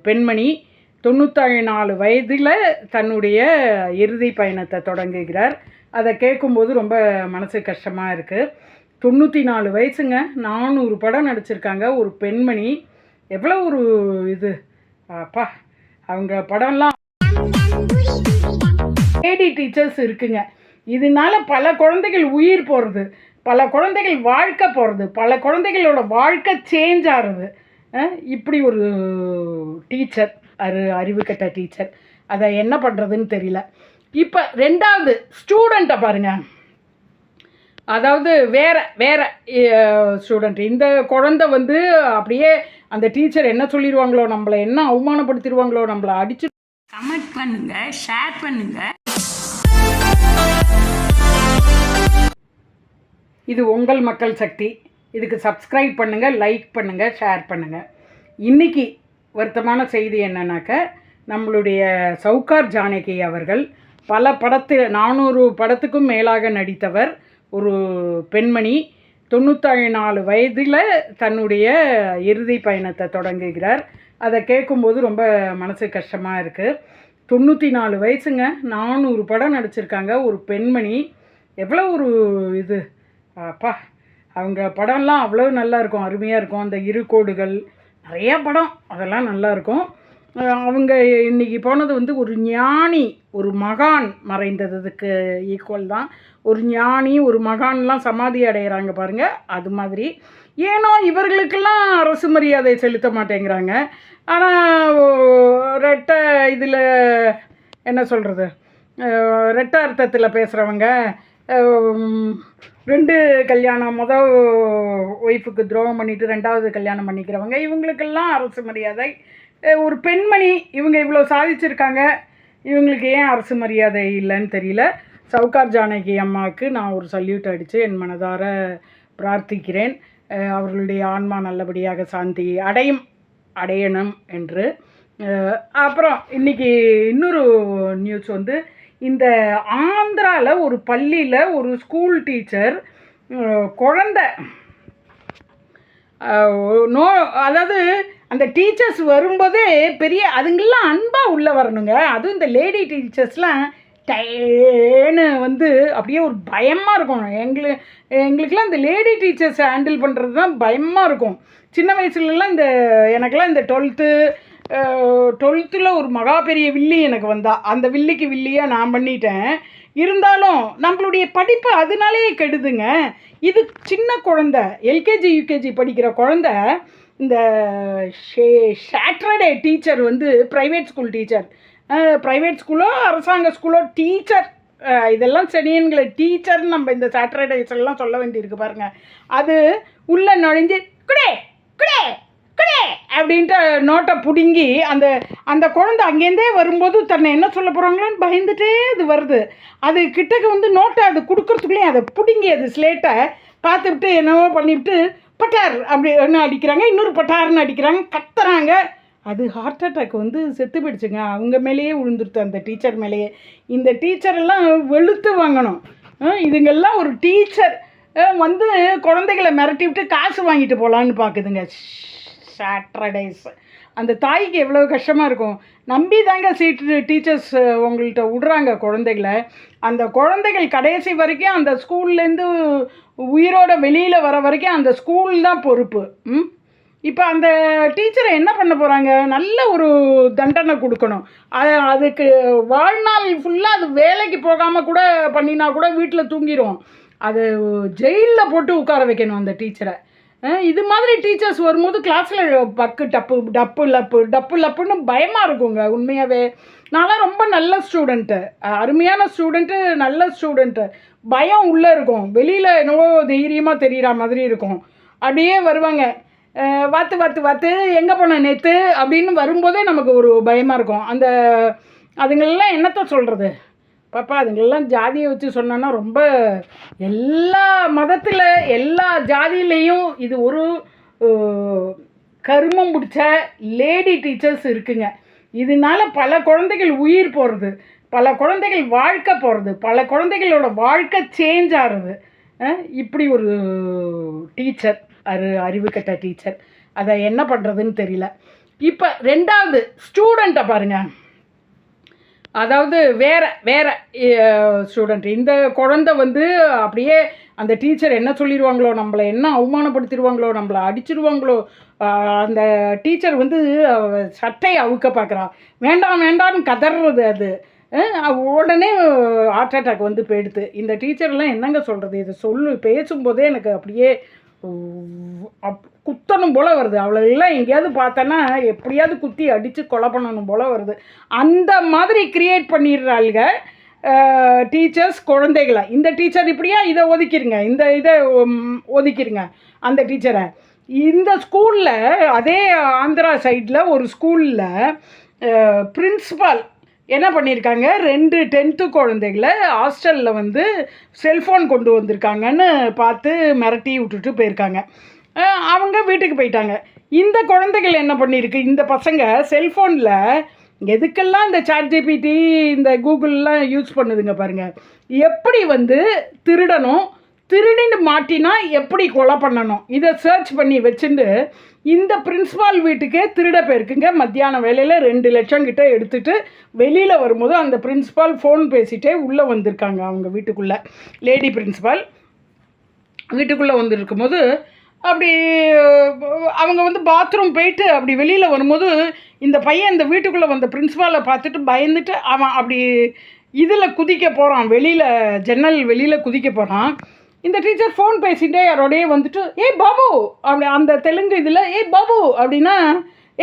பெண்மணி 94 வயதில் தன்னுடைய இறுதி பயணத்தை தொடங்குகிறார். அதை கேட்கும்போது ரொம்ப மனசு கஷ்டமாக இருக்குது. 94 வயசுங்க, 400 படம் நடிச்சிருக்காங்க. ஒரு பெண்மணி எவ்வளோ ஒரு இது அப்பா, அவங்க படம்லாம் லேடி டீச்சர்ஸ் இருக்குங்க. இதனால பல குழந்தைகள் உயிர் போகிறது, பல குழந்தைகள் வாழ்க்கை போகிறது, பல குழந்தைகளோட வாழ்க்கை சேஞ்ச் ஆகிறது. இப்படி ஒரு டீச்சர், அறிவு கட்ட டீச்சர், அதை என்ன பண்ணுறதுன்னு தெரியல. இப்போ ரெண்டாவது ஸ்டூடெண்ட்டை பாருங்கள். அதாவது வேற ஸ்டூடெண்ட், இந்த குழந்தை வந்து அப்படியே அந்த டீச்சர் என்ன சொல்லிடுவாங்களோ, நம்மளை என்ன அவமானப்படுத்திடுவாங்களோ, நம்மளை அடிச்சு. கமெண்ட் பண்ணுங்க, ஷேர் பண்ணுங்க. இது உங்கள் மக்கள் சக்தி. இதுக்கு சப்ஸ்கிரைப் பண்ணுங்கள், லைக் பண்ணுங்கள், ஷேர் பண்ணுங்கள். இன்றைக்கி வருத்தமான செய்தி என்னன்னாக்க, நம்மளுடைய சவுகார் ஜானகி அவர்கள் பல 400 படத்துக்கும் மேலாக நடித்தவர். ஒரு பெண்மணி 94 வயதில் தன்னுடைய இறுதி பயணத்தை தொடங்குகிறார். அதை கேட்கும்போது ரொம்ப மனசு கஷ்டமாக இருக்குது. 94 வயசுங்க, 400 படம் நடிச்சிருக்காங்க. ஒரு பெண்மணி எவ்வளோ ஒரு இது அப்பா, அவங்க படம்லாம் அவ்வளோ நல்லா இருக்கும், அருமையாக இருக்கும். அந்த இரு கோடுகள், நிறையா படம், அதெல்லாம் நல்லாயிருக்கும். அவங்க இன்றைக்கி போனது வந்து ஒரு ஞானி, ஒரு மகான் மறைந்ததுக்கு ஈக்குவல் தான். ஒரு ஞானி, ஒரு மகான்லாம் சமாதி அடைகிறாங்க பாருங்கள், அது மாதிரி. ஏனோ இவர்களுக்கெல்லாம் அரசு மரியாதை செலுத்த மாட்டேங்கிறாங்க. ஆனால் ரெட்டை இதில் என்ன சொல்கிறது, ரெட்டை அர்த்தத்தில் பேசுகிறவங்க, 2 கல்யாணம், முதல் ஒய்ஃபுக்கு துரோகம் பண்ணிவிட்டு 2வது கல்யாணம் பண்ணிக்கிறவங்க, இவங்களுக்கெல்லாம் அரசு மரியாதை. ஒரு பெண்மணி இவங்க இவ்வளோ சாதிச்சிருக்காங்க, இவங்களுக்கு ஏன் அரசு மரியாதை இல்லைன்னு தெரியல. சவுகார் ஜானகி அம்மாவுக்கு நான் ஒரு சல்யூட் அடித்து என் மனதார பிரார்த்திக்கிறேன். அவர்களுடைய ஆன்மா நல்லபடியாக சாந்தி அடையணும் என்று. அப்புறம் இன்றைக்கி இன்னொரு நியூஸ் வந்து, இந்த ஆந்திராவில் ஒரு பள்ளியில் ஒரு ஸ்கூல் டீச்சர் குழந்தை அதாவது அந்த டீச்சர்ஸ் வரும்போதே பெரிய அதுங்கெல்லாம் அன்பாக உள்ளே வரணுங்க. அதுவும் இந்த லேடி டீச்சர்ஸ்லாம் டேன்னு வந்து அப்படியே ஒரு பயமாக இருக்கும். எங்களுக்கெல்லாம் இந்த லேடி டீச்சர்ஸை ஹேண்டில் பண்ணுறது தான் பயமாக இருக்கும். சின்ன வயசுலலாம் எனக்கெல்லாம் இந்த 12th ஒரு மகா பெரிய வில்லி எனக்கு வந்தா, அந்த வில்லிக்கு வில்லியாக நான் பண்ணிட்டேன். இருந்தாலும் நம்மளுடைய படிப்பு அதனாலே கெடுதுங்க. இது சின்ன குழந்தை, எல்கேஜி யூகேஜி படிக்கிற குழந்தை. இந்த சாட்டர்டே டீச்சர் வந்து ப்ரைவேட் ஸ்கூல் டீச்சர், ப்ரைவேட் ஸ்கூலோ அரசாங்க ஸ்கூலோ டீச்சர், இதெல்லாம் சனியன்களை டீச்சர்னு நம்ம இந்த சாட்டர்டேஸ் எல்லாம் சொல்ல வேண்டியிருக்கு பாருங்கள். அது உள்ளே நுழைஞ்சு குடே குடே குடே அப்படின்ட்டு நோட்டை பிடுங்கி அந்த குழந்தை அங்கேருந்தே வரும்போது தன்னை என்ன சொல்ல போகிறாங்களோன்னு பயந்துட்டே அது வருது. அது கிட்டக்கு வந்து நோட்டை அது கொடுக்குறதுக்குள்ளேயும் அதை பிடுங்கி அது ஸ்லேட்டை பார்த்துக்கிட்டு என்னவோ பண்ணிவிட்டு பட்டார் அப்படி ஒன்று அடிக்கிறாங்க, இன்னொரு பட்டார்னு அடிக்கிறாங்க, கத்துறாங்க. அது ஹார்ட் அட்டாக் வந்து செத்து போயிடுச்சுங்க. அவங்க மேலேயே விழுந்துருது, அந்த டீச்சர் மேலேயே. இந்த டீச்சரெல்லாம் வெளுத்து வாங்கணும். இதுங்கெல்லாம் ஒரு டீச்சர் வந்து குழந்தைகளை மிரட்டி விட்டு காசு வாங்கிட்டு போகலான்னு பார்க்குதுங்க. சாட்டர்டேஸ் அந்த தாய்க்கு எவ்வளோ கஷ்டமாக இருக்கும். நம்பி தாங்க டீச்சர்ஸ் உங்கள்கிட்ட விடுறாங்க குழந்தைகளை. அந்த குழந்தைகள் கடைசி வரைக்கும் அந்த ஸ்கூல்லேருந்து உயிரோட வெளியில் வர வரைக்கும் அந்த ஸ்கூல் தான் பொறுப்பு. இப்போ அந்த டீச்சரை என்ன பண்ண போகிறாங்க, நல்ல ஒரு தண்டனை கொடுக்கணும். அதுக்கு வாழ்நாள் ஃபுல்லாக அது வேலைக்கு போகாமல் கூட பண்ணினா கூட வீட்டில் தூங்கிடும். அது ஜெயிலில் போட்டு உட்கார வைக்கணும் அந்த டீச்சரை. இது மாதிரி டீச்சர்ஸ் வரும்போது கிளாஸில் பக்கு டப்பு லப்புன்னு பயமாக இருக்குங்க. உண்மையாகவே நான்லாம் ரொம்ப நல்ல ஸ்டூடெண்ட்டு, அருமையான ஸ்டூடெண்ட்டு, நல்ல ஸ்டூடெண்ட்டு. பயம் உள்ளே இருக்கும், வெளியில் என்னவோ தைரியமாக தெரிகிற மாதிரி இருக்கும். அப்படியே வருவாங்க, வாத்து எங்கே போன நேற்று அப்படின்னு வரும்போதே நமக்கு ஒரு பயமாக இருக்கும். அதுங்களெல்லாம் என்னத்த சொல்கிறது பாப்பா, அதுங்களெல்லாம் ஜாதியை வச்சு சொன்னோன்னா ரொம்ப எல்லா மதத்தில் எல்லா ஜாதியிலையும் இது ஒரு கருமம் பிடிச்ச லேடி டீச்சர்ஸ் இருக்குங்க. இதனால பல குழந்தைகள் உயிர் போகிறது, பல குழந்தைகள் வாழ்க்கை போகிறது, பல குழந்தைகளோட வாழ்க்கை சேஞ்ச் ஆகிறது. இப்படி ஒரு டீச்சர், அறிவு கட்ட டீச்சர், அதை என்ன பண்ணுறதுன்னு தெரியல. இப்போ ரெண்டாவது ஸ்டூடெண்ட்டை பாருங்கள். அதாவது வேற ஸ்டூடெண்ட், இந்த குழந்தை வந்து அப்படியே அந்த டீச்சர் என்ன சொல்லிடுவாங்களோ, நம்மளை என்ன அவமானப்படுத்திடுவாங்களோ, நம்மளை அடிச்சிடுவாங்களோ, அந்த டீச்சர் வந்து சட்டையை அவுக்க பார்க்குறா, வேண்டாம் வேண்டாம்னு கதறது. அது உடனே ஹார்ட் அட்டாக் வந்து போயிடுது. இந்த டீச்சர்லாம் என்னங்க சொல்கிறது, இதை பேசும்போதே எனக்கு அப்படியே குத்தணும் போல் வருது. அவளெல்லாம் எங்கேயாவது பார்த்தோன்னா எப்படியாவது குத்தி அடித்து கொலை பண்ணணும் போல் வருது. அந்த மாதிரி க்ரியேட் பண்ணிடுறாளுங்க டீச்சர்ஸ் குழந்தைகளை. இந்த டீச்சர் இப்படியா, இதை ஒதுக்கிடுங்க, இதை ஒதுக்கிடுங்க அந்த டீச்சரை. இந்த ஸ்கூலில், அதே ஆந்திரா சைடில் ஒரு ஸ்கூலில் பிரின்ஸிபால் என்ன பண்ணியிருக்காங்க, 2 10th குழந்தைகளை ஹாஸ்டலில் வந்து செல்ஃபோன் கொண்டு வந்திருக்காங்கன்னு பார்த்து மிரட்டி விட்டுட்டு போயிருக்காங்க. அவங்க வீட்டுக்கு போயிட்டாங்க. இந்த குழந்தைகள் என்ன பண்ணியிருக்கு, இந்த பசங்க செல்ஃபோனில் எதுக்கெல்லாம் இந்த ChatGPT இந்த கூகுள்லாம் யூஸ் பண்ணுதுங்க பாருங்கள். எப்படி வந்து திருடணும், திருடின்னு மாட்டினா எப்படி கொலை பண்ணணும், இதை சர்ச் பண்ணி வச்சுட்டு இந்த பிரின்ஸிபால் வீட்டுக்கே திருட போயிருக்குங்க. மத்தியான வேலையில் 2 லட்சம் கிட்ட எடுத்துகிட்டு வெளியில் வரும்போது அந்த பிரின்ஸிபால் ஃபோன் பேசிகிட்டே உள்ளே வந்திருக்காங்க அவங்க வீட்டுக்குள்ளே. லேடி பிரின்ஸிபால் வீட்டுக்குள்ளே வந்துருக்கும்போது அப்படி அவங்க வந்து பாத்ரூம் போயிட்டு அப்படி வெளியில் வரும்போது இந்த பையன் இந்த வீட்டுக்குள்ளே வந்த பிரின்ஸிபாலை பார்த்துட்டு பயந்துட்டு அவன் அப்படி இதில் குதிக்க போகிறான், வெளியில் ஜன்னல் வெளியில் குதிக்க போகிறான். இந்த டீச்சர் ஃபோன் பேசிகிட்டே யாரோடையே வந்துட்டு ஏய் பாபு அப்படி, அந்த தெலுங்கு இதில் ஏய் பாபு அப்படின்னா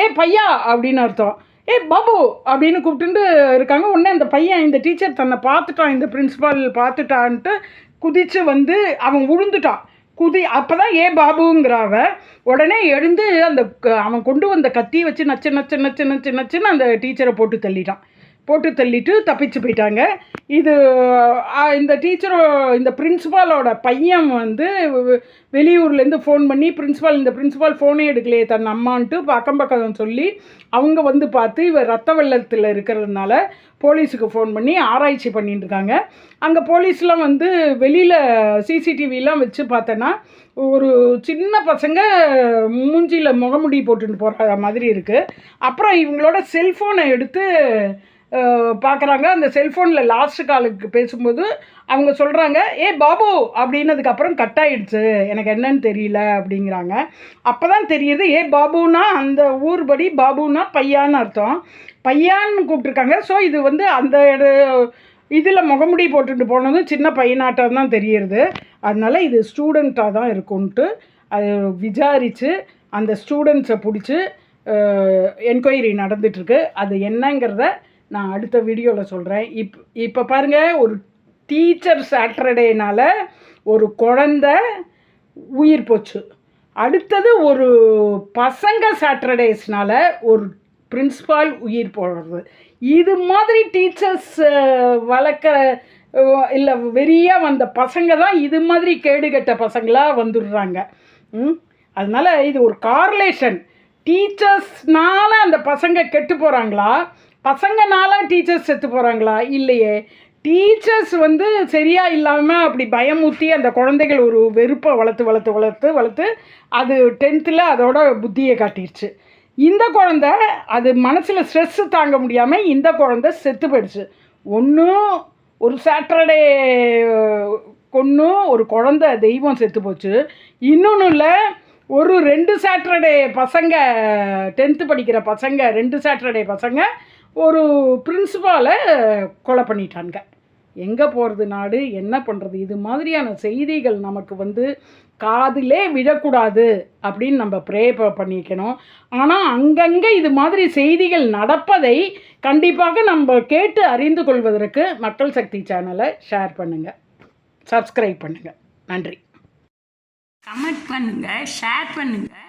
ஏய் பையா அப்படின்னு அர்த்தம். ஏய் பாபு அப்படின்னு கூப்பிட்டுட்டு இருக்காங்க. உடனே அந்த பையன், இந்த டீச்சர் தன்னை பார்த்துட்டான், இந்த பிரின்ஸிபால் பார்த்துட்டான்ட்டு குதித்து வந்து அவன் விழுந்துட்டான். அப்போ தான் ஏ பாபுங்கிறாவ. உடனே எழுந்து அந்த அவன் கொண்டு வந்த கத்தியை வச்சு நச்சு நச்சு நச்சு நச்சு நச்சுன்னு அந்த டீச்சரை போட்டு தள்ளிட்டு தப்பிச்சு போயிட்டாங்க. இது இந்த இந்த பிரின்ஸிபாலோட பையன் வந்து வெளியூர்லேருந்து ஃபோன் பண்ணி இந்த பிரின்ஸிபால் ஃபோனே எடுக்கலையே தன் அம்மான்ட்டு அக்கம் பக்கம் சொல்லி அவங்க வந்து பார்த்து இவர் ரத்த வெள்ளத்தில் இருக்கிறதுனால போலீஸுக்கு ஃபோன் பண்ணி ஆராய்ச்சி பண்ணிட்டு இருக்காங்க. அங்கே போலீஸ்லாம் வந்து வெளியில் சிசிடிவிலாம் வச்சு பார்த்தோன்னா ஒரு சின்ன பசங்க மூஞ்சியில் முகமுடி போட்டுட்டு போகிற மாதிரி இருக்குது. அப்புறம் இவங்களோட செல்ஃபோனை எடுத்து பார்க்குறாங்க. அந்த செல்ஃபோனில் லாஸ்ட் காலுக்கு பேசும்போது அவங்க சொல்கிறாங்க ஏ பாபு அப்படின்னதுக்கப்புறம் கட் ஆகிடுச்சு, எனக்கு என்னன்னு தெரியல அப்படிங்கிறாங்க. அப்போ தான் தெரியுது ஏ பாபுனா அந்த ஊர்படி பாபுனா பையான்னு அர்த்தம், பையான்னு கூப்பிட்ருக்காங்க. ஸோ இது வந்து அந்த இதில் முகமுடி போட்டுட்டு போனதும் சின்ன பையனாட்டம் தான் தெரியுது. அதனால் இது ஸ்டூடெண்ட்டாக தான் இருக்கும்ன்ட்டு அது விசாரித்து அந்த ஸ்டூடெண்ட்ஸை பிடிச்சி என்கொயரி நடந்துகிட்ருக்கு. அது என்னங்கிறத நான் அடுத்த வீடியோவில் சொல்கிறேன். இப்போ பாருங்கள், ஒரு டீச்சர் சாட்டர்டேனால் ஒரு குழந்தை உயிர் போச்சு. அடுத்தது ஒரு பசங்க சாட்டர்டேஸ்னால் ஒரு பிரின்ஸிபால் உயிர் போடுறது. இது மாதிரி டீச்சர்ஸ் வளர்க்குற இல்லை வெறியாக வந்த பசங்க தான் இது மாதிரி கேடுகட்ட பசங்களாக வந்துடுறாங்க. அதனால் இது ஒரு கார்லேஷன். டீச்சர்ஸ்னால அந்த பசங்க கெட்டு போகிறாங்களா, பசங்கனால டீச்சர்ஸ் செத்து போகிறாங்களா? இல்லையே. டீச்சர்ஸ் வந்து சரியாக இல்லாமல் அப்படி பயமுறுத்தி அந்த குழந்தைகள் ஒரு வெறுப்பை வளர்த்து அது 10th அதோட புத்தியை காட்டிடுச்சு. இந்த குழந்தை அது மனசில் ஸ்ட்ரெஸ்ஸு தாங்க முடியாமல் இந்த குழந்தை செத்து போயிடுச்சு. ஒன்றும் ஒரு சாட்டர்டே ஒரு குழந்தை தெய்வம் செத்து போச்சு. இன்னொன்று இல்லை, ஒரு 2 சாட்டர்டே பசங்க 10th படிக்கிற பசங்க 2 சாட்டர்டே பசங்க ஒரு பிரின்ஸிபாலை கொலை பண்ணிட்டாங்க. எங்கே போகிறது நாடு, என்ன பண்ணுறது? இது மாதிரியான செய்திகள் நமக்கு வந்து காதிலே விழக்கூடாது அப்படின்னு நம்ம ப்ரே பண்ணிக்கணும். ஆனால் அங்கங்கே இது மாதிரி செய்திகள் நடப்பதை கண்டிப்பாக நம்ம கேட்டு அறிந்து கொள்வதற்கு மக்கள் சக்தி சேனலை ஷேர் பண்ணுங்கள், சப்ஸ்கிரைப் பண்ணுங்கள். நன்றி. கமெண்ட் பண்ணுங்கள், ஷேர் பண்ணுங்கள்.